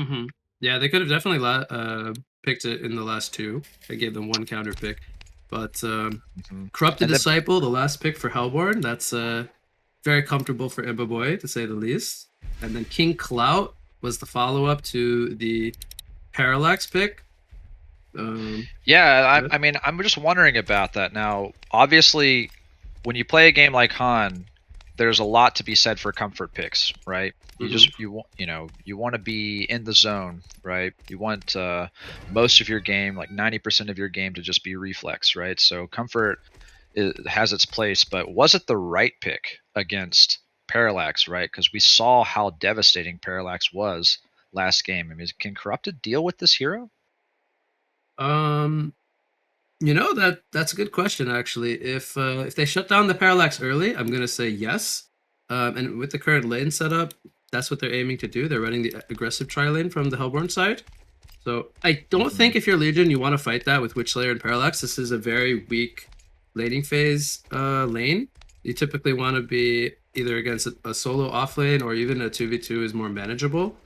Hmm. Yeah, they could have definitely picked it in the last two. I gave them one counter pick, but Hmm. Corrupted And then Disciple, the last pick for Hellborn, that's very comfortable for Imba Boy to say the least. And then King Clout was the follow up to the Parallax pick. yeah, Yeah. I mean, I'm just wondering about that now. Obviously, when you play a game like Han, there's a lot to be said for comfort picks, right? Hmm. You want you want to be in the zone, right? You want most of your game, like 90% of your game, to just be reflex, right? So comfort has its place, but was it the right pick against Parallax, right? Because we saw how devastating Parallax was last game. I mean, can Corrupted deal with this hero? Um, that's a good question actually. If they shut down the Parallax early, I'm gonna say yes. And with the current lane setup, that's what they're aiming to do. They're running the aggressive tri lane from the Hellborn side. So I don't Hmm. think if you're Legion, you want to fight that with Witchslayer and Parallax. This is a very weak laning phase lane. You typically want to be either against a solo off lane or even a 2v2 is more manageable.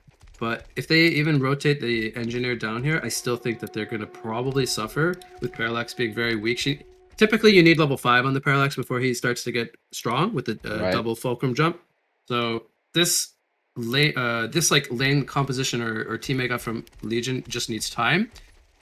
But if they even rotate the engineer down here, I still think that they're going to probably suffer with Parallax being very weak. Typically, you need level 5 on the Parallax before he starts to get strong with the Right. double fulcrum jump. So this like lane composition or team makeup from Legion just needs time,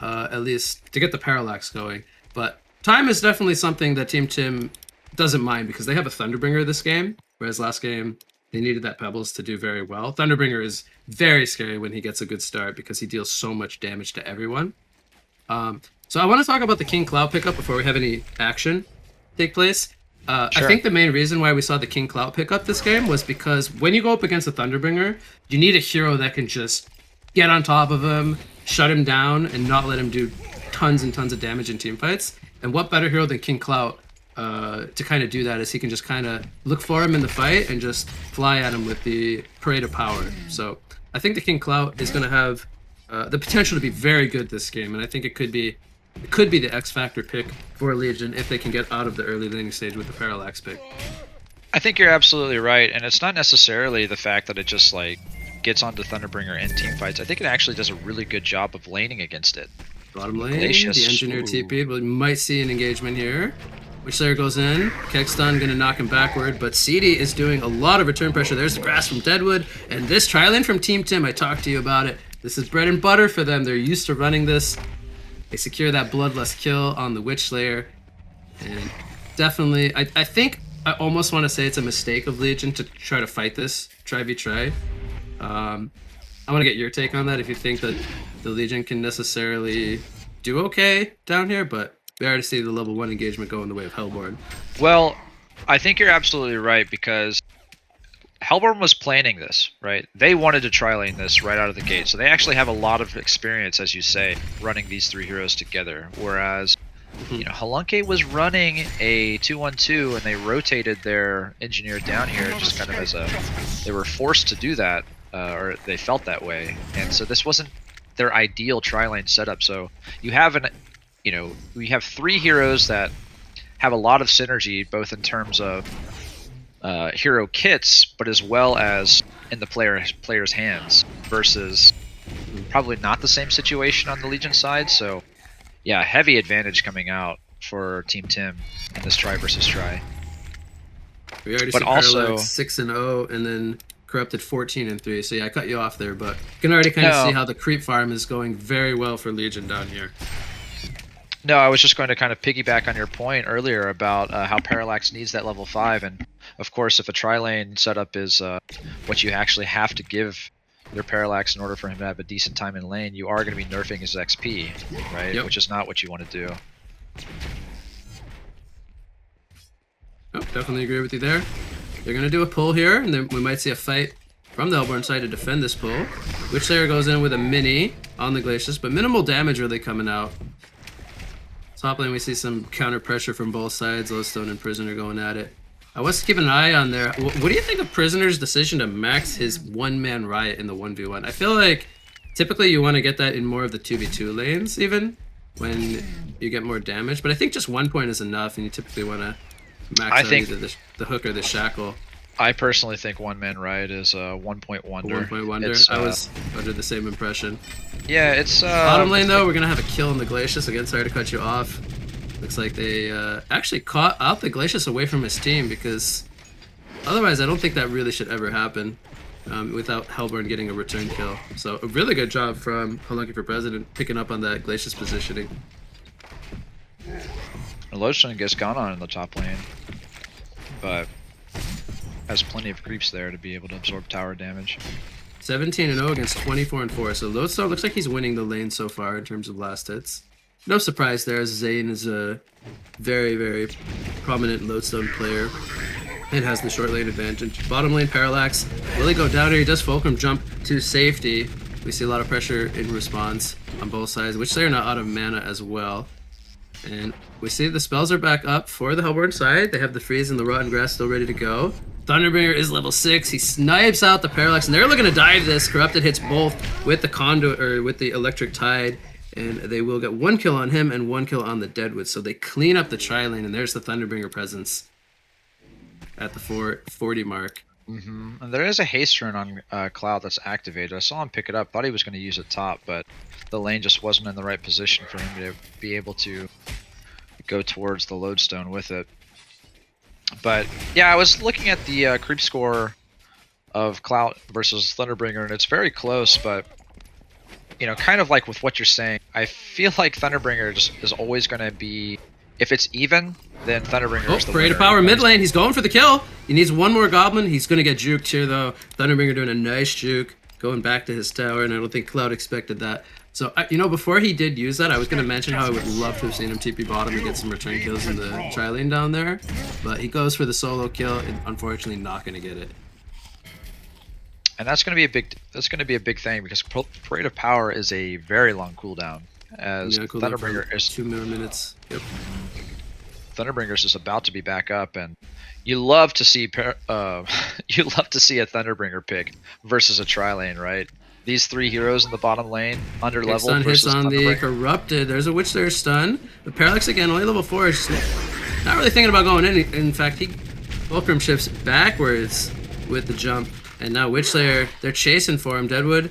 at least to get the parallax going. But time is definitely something that Team Tim doesn't mind because they have a Thunderbringer this game, whereas last game they needed that Pebbles to do very well. Thunderbringer is very scary when he gets a good start because he deals so much damage to everyone. So I want to talk about the King Cloud pickup before we have any action take place. I Sure. think the main reason why we saw the King Cloud pick up this game was because when you go up against a Thunderbringer, you need a hero that can just get on top of him, shut him down, and not let him do tons and tons of damage in team fights. And what better hero than King Cloud to kind of do that is he can just kind of look for him in the fight and just fly at him with the parade of power. So I think the King Cloud is going to have the potential to be very good this game, and I think it could be the X factor pick for Legion if they can get out of the early laning stage with the Parallax pick. I think you're absolutely right, and it's not necessarily the fact that it just like gets onto Thunderbringer in team fights. I think it actually does a really good job of laning against it. Bottom lane, the Glacius, engineer ooh, TP'd, but we might see an engagement here. Witchslayer goes in, Kegstun gonna knock him backward, but CD is doing a lot of return pressure. There's the grass from Deadwood, and this tri-lane from Team Tim, I talked to you about it. This is bread and butter for them. They're used to running this. They secure that bloodlust kill on the Witchslayer, and definitely, I think I almost want to say it's a mistake of Legion to try to fight this try v try. I want to get your take on that. If you think that the Legion can necessarily do okay down here, but we already see the level 1 engagement go in the way of Hellborn. well, I think you're absolutely right because Hellborn was planning this, right? They wanted to try lane this right out of the gate, so they actually have a lot of experience, as you say, running these three heroes together. Whereas, Halunke was running a 2-1-2, and they rotated their engineer down here just kind of as a. They were forced to do that, or they felt that way, and so this wasn't their ideal tri lane setup. So you have we have three heroes that have a lot of synergy, both in terms of hero kits, but as well as in the player's hands. Versus probably not the same situation on the Legion side. So yeah, heavy advantage coming out for Team Tim in this try versus try. We already But see Parallax also 6-0 and then Corrupted 14-3. So yeah, I cut you off there, but you can already kind of see no, how the creep farm is going very well for Legion down here. no, I was just going to kind of piggyback on your point earlier about how Parallax needs that level 5, and of course, if a tri lane setup is what you actually have to give your Parallax in order for him to have a decent time in lane, you are going to be nerfing his XP, right? Yep. Which is not what you want to do. Oh, definitely agree with you there. They're going to do a pull here, and then we might see a fight from the Hellborn side to defend this pull. Witchslayer goes in with a mini on the Glacius, but minimal damage really coming out. Top lane, we see some counter pressure from both sides. Lowstone and Prisoner going at it. I was keeping an eye on there. What do you think of Prisoner's decision to max his one-man riot in the 1v1? I feel like typically you want to get that in more of the 2v2 lanes, even when you get more damage. But I think just 1 point is enough, and you typically want to max I out think either the hook or the shackle. I personally think One Man Riot is a 1-point wonder. 1-point wonder. I was under the same impression. Yeah, it's bottom lane though. We're gonna have a kill on the Glacius again. Sorry to cut you off. Looks like they actually caught out the Glacius away from his team, because otherwise I don't think that really should ever happen without Hellborn getting a return kill. So a really good job from Halunky for President picking up on that Glacius positioning. Lodestone gets gone on in the top lane, but has plenty of creeps there to be able to absorb tower damage. 17-0 against 24-4. So Lodestone looks like he's winning the lane so far in terms of last hits. No surprise there, as Zane is a very, very prominent Lodestone player and has the short lane advantage. Bottom lane, Parallax. Will he go down here? He does Fulcrum jump to safety. We see a lot of pressure in response on both sides, which they're not out of mana as well. And we see the spells are back up for the Hellborn side. They have the Freeze and the Rotten Grass still ready to go. Thunderbringer is level 6. He snipes out the Parallax, and they're looking to dive this. Corrupted hits both with the Conduit, or with the Electric Tide, and they will get 1 kill on him and 1 kill on the Deadwood. So they clean up the tri-lane, and there's the Thunderbringer presence at the 440 mark. And there is a haste rune on Cloud that's activated. I saw him pick it up. Thought he was going to use it top, but the lane just wasn't in the right position for him to be able to go towards the Lodestone with it. But yeah, I was looking at the creep score of Cloud versus Thunderbringer, and it's very close, but you know, kind of like with what you're saying, I feel like Thunderbringer is always going to be, if it's even, then Thunderbringer is the Parade winner. of Power mid lane. He's going for the kill. He needs one more Goblin. He's going to get juked here, though. Thunderbringer doing a nice juke, going back to his tower, and I don't think Cloud expected that. So, you know, before he did use that, I was going to mention how I would love to have seen him TP bottom and get some return kills in the tri-lane down there. But he goes for the solo kill, and unfortunately not going to get it. And that's going to be a big thing, because Parade of Power is a very long cooldown, as Thunderbringer is 2 more minutes. Yep. Thunderbringer's is about to be back up, and you love to see a Thunderbringer pick versus a tri-lane, right? These 3 heroes in the bottom lane, under level Stun hits versus on the Corrupted. There's a Witch there stun. The Parallax again, only level 4. Is not really thinking about going in. In fact, he Fulcrum shifts backwards with the jump. And now Witchslayer, they're chasing for him. Deadwood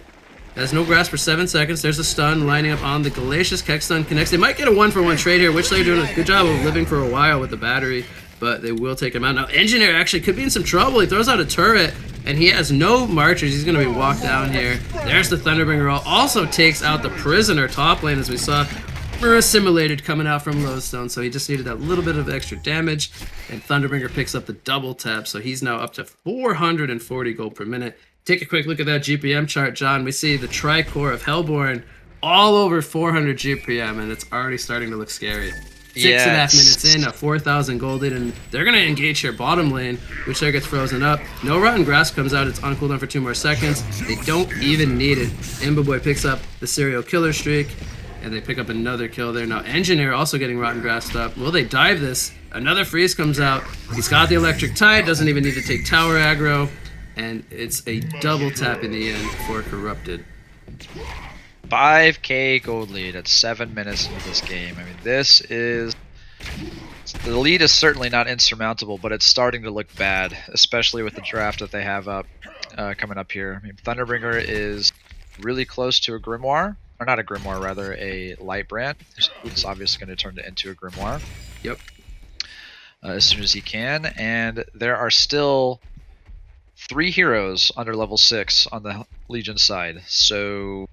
has no grass for 7 seconds. There's a stun lining up on the Glacius. Keck stun connects. They might get a 1-for-1 trade here. Witchslayer doing a good job of living for a while with the battery, but they will take him out. Now Engineer actually could be in some trouble. He throws out a turret, and he has no marchers. He's going to be walked down here. There's the Thunderbringer roll. Also takes out the Prisoner top lane, as we saw. Assimilated coming out from Lodestone, so he just needed that little bit of extra damage, and Thunderbringer picks up the double tap, so he's now up to 440 gold per minute. Take a quick look at that GPM chart, John. We see the Tricore of Hellborn all over 400 GPM, and it's already starting to look scary. 6.5 minutes in, a 4,000 gold in, and they're going to engage here bottom lane, which there gets frozen up. No Rotten Grass comes out. It's on cooldown for 2 more seconds. They don't even need it. Imboboy picks up the serial killer streak, and they pick up another kill there. Now Engineer also getting Rotten Grassed up. Will they dive this? Another freeze comes out. He's got the Electric Tide, doesn't even need to take tower aggro, and it's a double tap in the end for Corrupted. 5k gold lead at 7 minutes into this game. I mean, the lead is certainly not insurmountable, but it's starting to look bad, especially with the draft that they have up coming up here. I mean, Thunderbringer is really close to a Grimoire. Or not a Grimoire, rather a Light Brand. It's obviously going to turn it into a Grimoire. Yep. As soon as he can. And there are still 3 heroes under level 6 on the Legion side. So,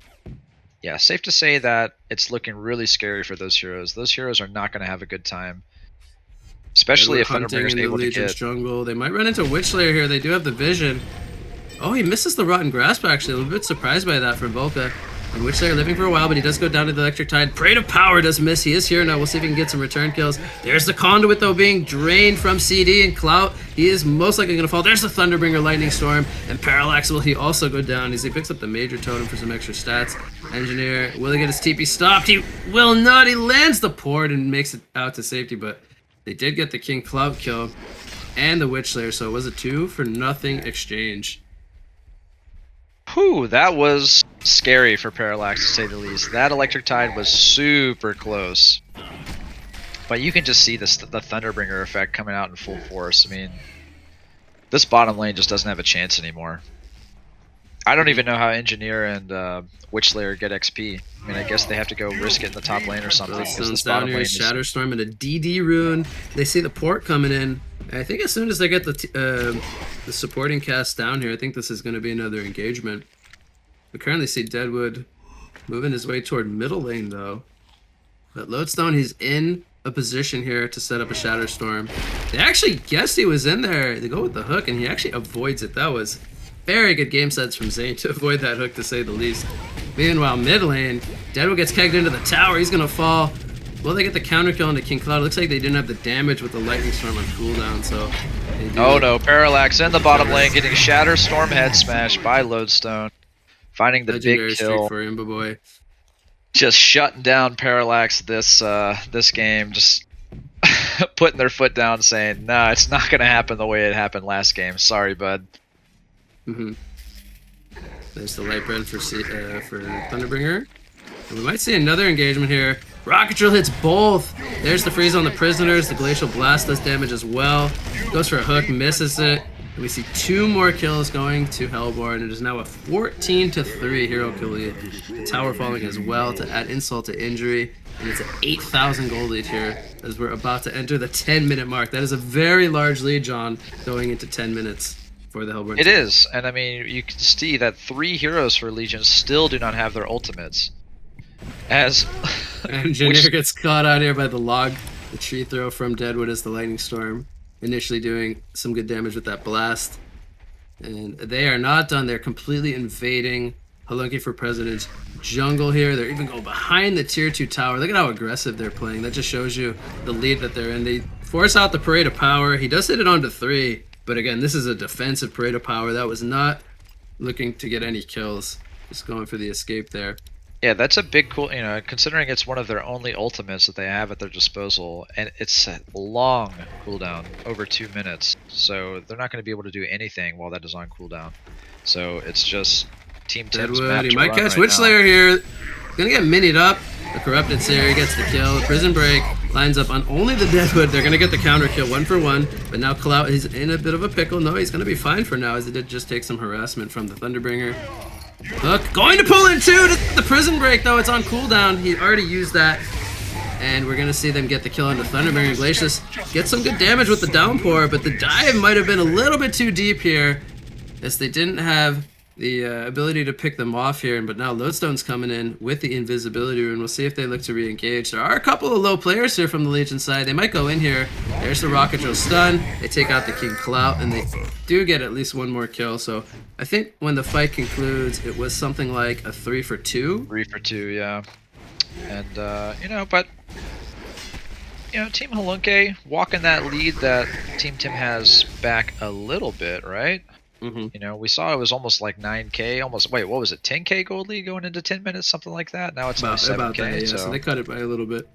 yeah, safe to say that it's looking really scary for those heroes. Those heroes are not going to have a good time. Especially if Thunderbringer's able to get... jungle. They might run into Witchslayer here. They do have the vision. Oh, he misses the Rotten Grasp, actually. A little bit surprised by that from Volca. And Witchslayer living for a while, but he does go down to the Electric Tide. Parade of Power does miss. He is here now. We'll see if he can get some return kills. There's the Conduit, though, being drained from CD and Clout. He is most likely going to fall. There's the Thunderbringer Lightning Storm. And Parallax, will he also go down as he picks up the Major Totem for some extra stats. Engineer, will he get his TP stopped? He will not. He lands the port and makes it out to safety, but they did get the King Clout kill and the Witchslayer, so it was a 2-for-0 exchange. Whew, that was scary for Parallax, to say the least. That Electric Tide was super close. But you can just see the Thunderbringer effect coming out in full force. I mean, This bottom lane just doesn't have a chance anymore. I don't even know how Engineer and Witchlayer get XP. I mean, I guess they have to go risk it in the top lane or something. Stone's down here, Shatterstorm and a DD rune. They see the port coming in. I think as soon as they get the supporting cast down here, I think this is going to be another engagement. We currently see Deadwood moving his way toward middle lane, though. But Lodestone, he's in a position here to set up a Shatterstorm. They actually guessed he was in there. They go with the hook, and he actually avoids it. That was very good game sets from Zane to avoid that hook, to say the least. Meanwhile, mid lane, Deadwood gets kegged into the tower. He's going to fall. Will they get the counter kill into King Cloud? It looks like they didn't have the damage with the Lightning Storm on cooldown, so... Oh no, Parallax in the bottom lane, getting Shatterstorm head smashed by Lodestone. Finding the Legendary big kill. For Imba Boy. Just shutting down Parallax this game. Just putting their foot down, saying, "No, it's not going to happen the way it happened last game. Sorry, bud." There's the light bread for Thunderbringer. And we might see another engagement here. Rocket Drill hits both. There's the freeze on the prisoners. The Glacial Blast does damage as well. Goes for a hook, misses it. And we see 2 more kills going to Hellborn. It is now a 14-3 hero kill lead. The tower falling as well to add insult to injury. And it's an 8,000 gold lead here as we're about to enter the 10-minute mark. That is a very large lead, John, going into 10 minutes. For the Hellborn. It is, and I mean, you can see that 3 heroes for Legion still do not have their ultimates. As Engineer gets caught out here by the log, the tree throw from Deadwood as the Lightning Storm, initially doing some good damage with that blast. And they are not done. They're completely invading Halunki for President's jungle here. They're even going behind the tier 2 tower. Look at how aggressive they're playing. That just shows you the lead that they're in. They force out the Parade of Power. He does hit it onto 3. But again, this is a defensive Parade of Power. That was not looking to get any kills. Just going for the escape there. Yeah, that's a big cool, you know, considering it's one of their only ultimates that they have at their disposal, and it's a long cooldown, over 2 minutes. So they're not going to be able to do anything while that is on cooldown. So it's just Team Tim's map He to might run catch right Witchlayer here. Gonna get minied up. The Corrupted Seer gets the kill. The Prison Break lines up on only the Deadwood. They're gonna get the counter kill 1 for 1. But now Clout is in a bit of a pickle. No, he's gonna be fine for now, as he did just take some harassment from the Thunderbringer. Hook going to pull in 2 to the Prison Break, though. It's on cooldown. He already used that. And we're gonna see them get the kill into Thunderbringer. Glacius gets some good damage with the downpour, but the dive might have been a little bit too deep here, as they didn't have the ability to pick them off here. But now Lodestone's coming in with the invisibility rune. We'll see if they look to re-engage. There are a couple of low players here from the Legion side. They might go in here. There's the Rocket Drill stun. They take out the King Clout, and they do get at least 1 more kill. So I think when the fight concludes, it was something like a 3 for 2. 3 for 2, yeah. And you know, but you know, Team Halunke walking that lead that Team Tim has back a little bit, right? You know, we saw it was almost like 9K, almost, wait, what was it, 10K gold lead going into 10 minutes, something like that? Now it's about 7K. That, yeah. So they cut it by a little bit.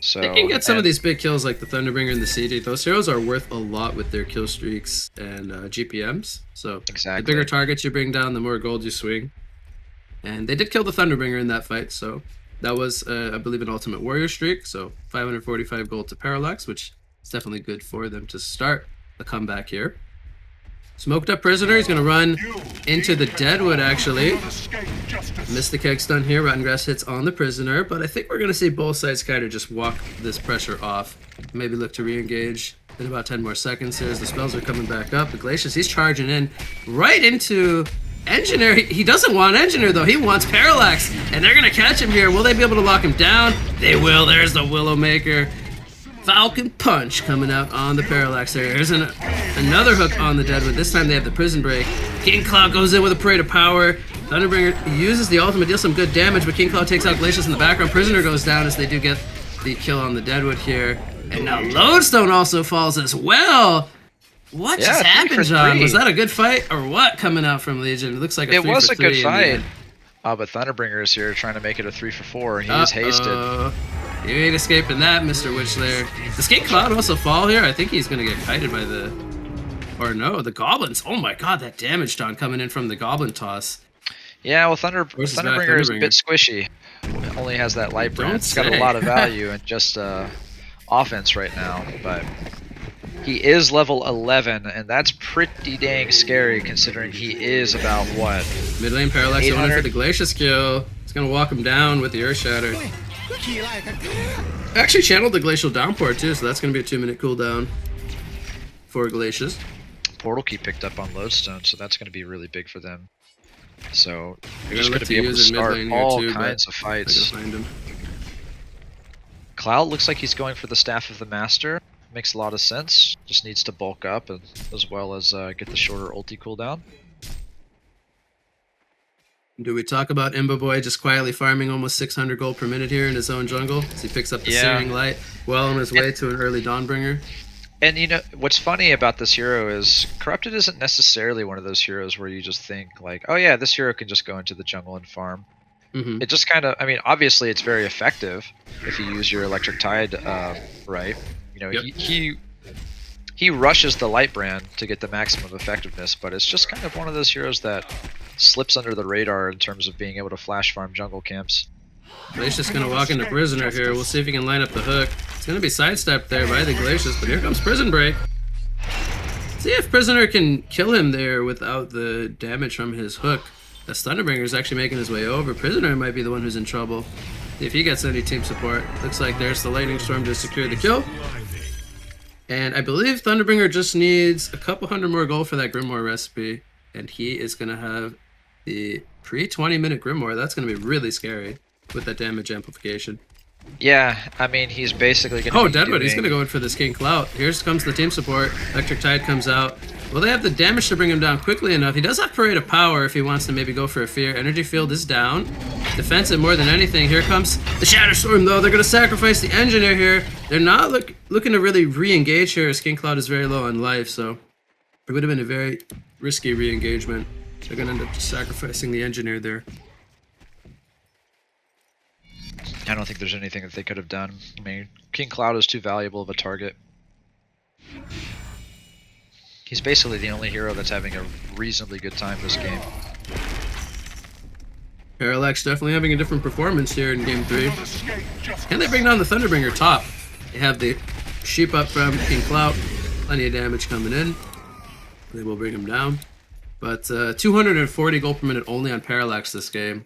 So they can get some of these big kills like the Thunderbringer and the CJ. Those heroes are worth a lot with their kill streaks and GPMs. So exactly. The bigger targets you bring down, the more gold you swing. And they did kill the Thunderbringer in that fight, so that was, I believe, an Ultimate Warrior streak. So 545 gold to Parallax, which is definitely good for them to start the comeback here. Smoked up Prisoner, he's going to run into the Deadwood, actually. Missed the keg stun here. Rotten Grass hits on the Prisoner, but I think we're going to see both sides kind of just walk this pressure off. Maybe look to re-engage in about 10 more seconds here as the spells are coming back up. The Glacius, he's charging in right into Engineer. He doesn't want Engineer, though. He wants Parallax, and they're going to catch him here. Will they be able to lock him down? They will. There's the Willowmaker. Falcon Punch coming out on the Parallax there. There's another hook on the Deadwood. This time they have the Prison Break. King Cloud goes in with a Parade of Power. Thunderbringer uses the ultimate, deals some good damage, but King Cloud takes out Glacius in the background. Prisoner goes down as they do get the kill on the Deadwood here. And now Lodestone also falls as well. What just happened, John? Was that a good fight or what coming out from Legion? It looks like a 3 for 3. It was a good fight. But Thunderbringer is here trying to make it a 3 for 4. He is hasted. You ain't escaping that, Mr. Witchlayer. Does King Cloud also fall here? I think he's going to get kited by the... Or no, the Goblins. Oh my god, that damage, Don, coming in from the Goblin toss. Yeah, well, Thunderbringer is a bit squishy. It only has that light brand. It's got a lot of value and just offense right now, but He is level 11, and that's pretty dang scary considering he is about, what? Mid lane Parallax going in for 800? the Glacius skill. It's gonna walk him down with the Earth Shatter. Actually channeled the Glacial Downpour too, so that's gonna be a 2-minute cooldown for Glacius. Portal Key picked up on Lodestone, so that's going to be really big for them. So They're just gonna going look to be able to use it mid start lane here all too, kinds of but I fights. gotta find him. Cloud looks like he's going for the Staff of the Master. Makes a lot of sense. Just needs to bulk up and, as well as get the shorter ulti cooldown. Do we talk about Imba Boy just quietly farming almost 600 gold per minute here in his own jungle as he picks up the Searing Light, well on his way to an early Dawnbringer? And you know, what's funny about this hero is Corrupted isn't necessarily one of those heroes where you just think like, oh yeah, this hero can just go into the jungle and farm. Mm-hmm. It just kind of, I mean, obviously it's very effective if you use your Electric Tide right. You know, Yep. he rushes the Light Brand to get the maximum effectiveness, but it's just kind of one of those heroes that slips under the radar in terms of being able to flash farm jungle camps. Glacius gonna walk into Prisoner here. We'll see if he can line up the hook. It's gonna be sidestepped there by the Glacius, but here comes Prison Break. See if Prisoner can kill him there without the damage from his hook. The Thunderbringer is actually making his way over. Prisoner might be the one who's in trouble. See if he gets any team support. Looks like there's the Lightning Storm to secure the kill. And I believe Thunderbringer just needs a couple hundred more gold for that Grimoire recipe. And he is gonna have the pre-20-minute Grimoire. That's gonna be really scary with that damage amplification. Yeah, I mean, he's basically going to Oh, Deadwood, he's going to go in for this King Clout. Here comes the team support. Electric Tide comes out. Well, they have the damage to bring him down quickly enough. He does have Parade of Power if he wants to maybe go for a Fear. Energy Field is down. Defensive more than anything. Here comes the Shatter Storm, though. They're going to sacrifice the Engineer here. They're not looking to really re-engage here as King Cloud is very low on life, so it would have been a very risky re-engagement. They're going to end up just sacrificing the Engineer there. I don't think there's anything that they could have done. I mean, King Cloud is too valuable of a target. He's basically the only hero that's having a reasonably good time this game. Parallax definitely having a different performance here in Game 3. Can they bring down the Thunderbringer top? They have the sheep up from King Clout. Plenty of damage coming in. They will bring him down. But 240 gold per minute only on Parallax this game.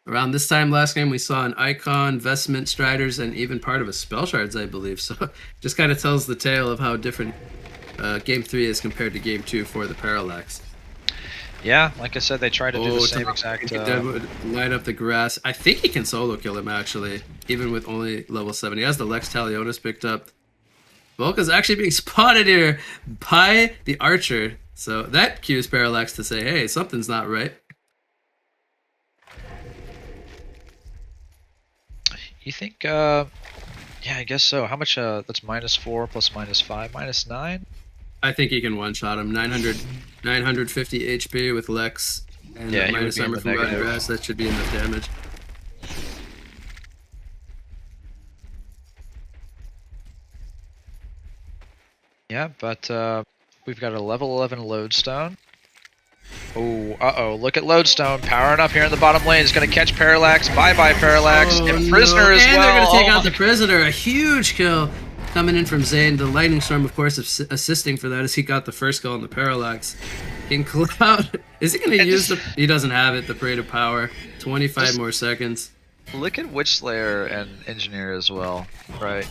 Around this time last game, we saw an Icon, Vestment, Striders, and even part of a Spell Shards, I believe. So just kind of tells the tale of how different Game 3 is compared to Game 2 for the Parallax. Yeah, like I said, they try to do the same exact... Deadwood light up the grass. I think he can solo kill him, actually, even with only level 7. He has the Lex Talionis picked up. Volka's actually being spotted here by the Archer. So that cues Parallax to say, hey, something's not right. You think, yeah, I guess so. How much, that's -4 plus -5, -9? I think he can one-shot him. 950 HP with Lex and Yeah, minus armor from Rotten Grass. That should be enough damage. Yeah, but we've got a level 11 Lodestone. Oh, uh-oh, look at Lodestone powering up here in the bottom lane. It's going to catch Parallax. Bye-bye, Parallax. Oh, and Prisoner as and well. they're going to take Oh out the Prisoner. A huge kill coming in from Zane. The Lightning Storm, of course, assisting for that as he got the first kill on the Parallax. King Cloud, is he going to use the... He doesn't have it, the Parade of Power. 25 more seconds. Look at Witch Slayer and Engineer as well, right?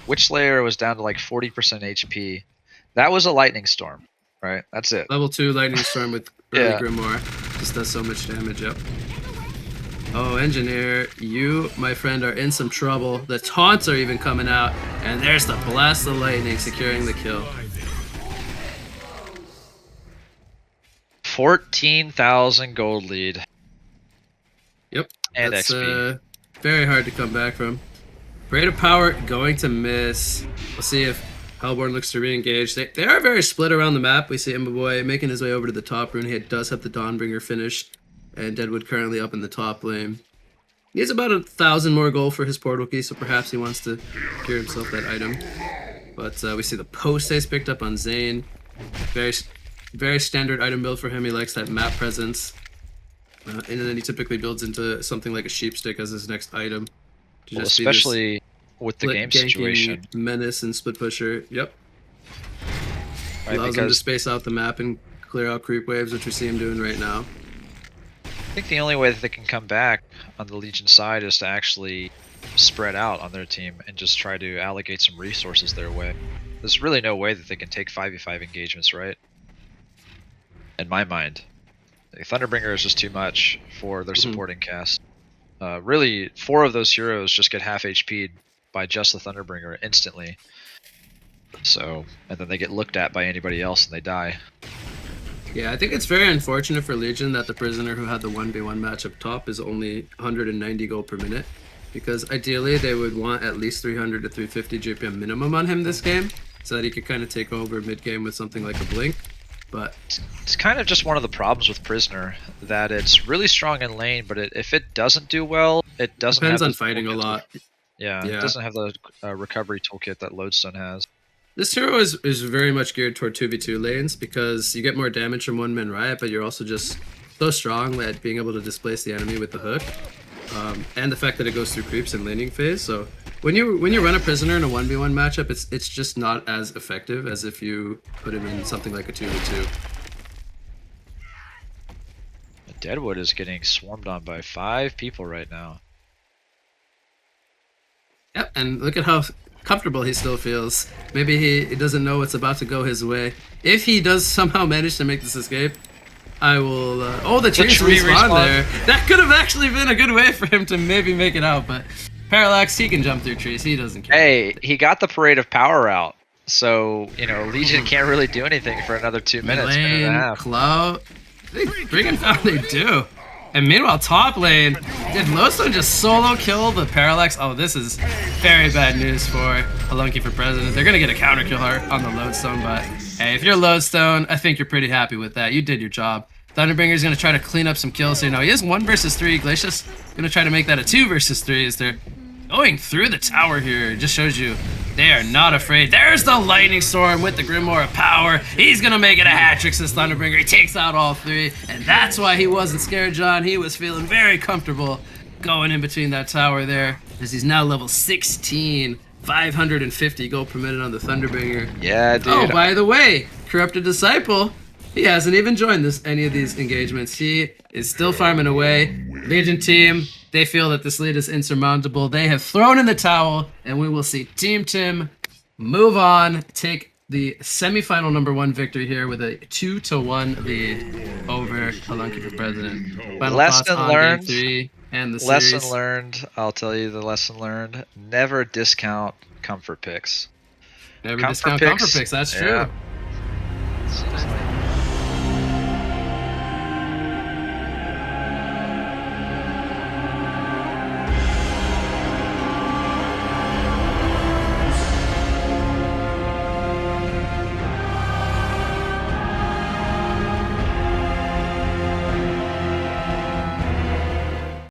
Witch Slayer was down to like 40% HP. That was a Lightning Storm, right? That's it. Level 2 Lightning Storm with early Yeah. Grimoire. Just does so much damage, yep. Oh, Engineer, you, my friend, are in some trouble. The taunts are even coming out. And there's the Blast of Lightning securing the kill. 14,000 gold lead. Yep. And that's XP. Very hard to come back from. Parade of Power going to miss. We'll see if Hellborn looks to re-engage. They are very split around the map. We see Imba Boy making his way over to the top rune. He does have the Dawnbringer finished. And Deadwood currently up in the top lane. He has about 1,000 more gold for his portal key, so perhaps he wants to secure himself that item. But we see the post haste picked up on Zane. Very standard item build for him. He likes that map presence. And then he typically builds into something like a sheep stick as his next item. To Well, especially with the game ganking situation. Menace and split pusher. Yep. right? Allows him to Because space out the map and clear out creep waves, which we see him doing right now. I think the only way that they can come back on the Legion side is to actually spread out on their team and just try to allocate some resources their way. There's really no way that they can take 5v5 engagements, right? In my mind. The Thunderbringer is just too much for their supporting cast. Really, 4 of those heroes just get half HP'd by just the Thunderbringer instantly. So, and then they get looked at by anybody else and they die. Yeah, I think it's very unfortunate for Legion that the prisoner who had the 1v1 match up top is only 190 gold per minute. Because ideally they would want at least 300 to 350 GPM minimum on him this game, so that he could kind of take over mid-game with something like a blink. But it's kind of just one of the problems with Prisoner, that it's really strong in lane, but if it doesn't do well, it doesn't depends have on the fighting a lot. Yeah, it doesn't have the recovery toolkit that Lodestone has. This hero is very much geared toward 2v2 lanes because you get more damage from one man riot, but you're also just so strong at being able to displace the enemy with the hook. And the fact that it goes through creeps in laning phase. So when you run a prisoner in a 1v1 matchup, it's just not as effective as if you put him in something like a 2v2. Deadwood is getting swarmed on by 5 people right now. Yep, and look at how comfortable he still feels. Maybe he doesn't know what's about to go his way. If he does somehow manage to make this escape, I will... oh, the trees respawn there. That could have actually been a good way for him to maybe make it out, but Parallax, he can jump through trees. He doesn't care. Hey, he got the Parade of Power out, so, you know, Legion can't really do anything for another 2 minutes, minute and a half. Clout. They freaking found they do. And meanwhile, top lane, did Lodestone just solo kill the Parallax? Oh, this is very bad news for Halunky for President. They're going to get a counter kill on the Lodestone, but hey, if you're Lodestone, I think you're pretty happy with that. You did your job. Thunderbringer's going to try to clean up some kills here. Now, he is 1 versus 3. Glacius going to try to make that a 2 versus 3 as they're going through the tower here. It just shows you they are not afraid. There's the Lightning Storm with the Grimoire of Power. He's going to make it a hat-trick, says Thunderbringer. He takes out all 3, and that's why he wasn't scared, John. He was feeling very comfortable going in between that tower there, as he's now level 16. 550 gold per minute on the Thunderbringer. Yeah, dude. Oh, by the way, Corrupted Disciple, he hasn't even joined any of these engagements. He is still farming away. Legion team, they feel that this lead is insurmountable. They have thrown in the towel, and we will see Team Tim move on, take the semifinal #1 victory here with a 2-1 lead over Halunky for President. Final Lesson thoughts on learned. Game 3 and the Lesson series. learned. I'll tell you the lesson learned. Never discount comfort picks. Never discount comfort picks. That's true. Yeah.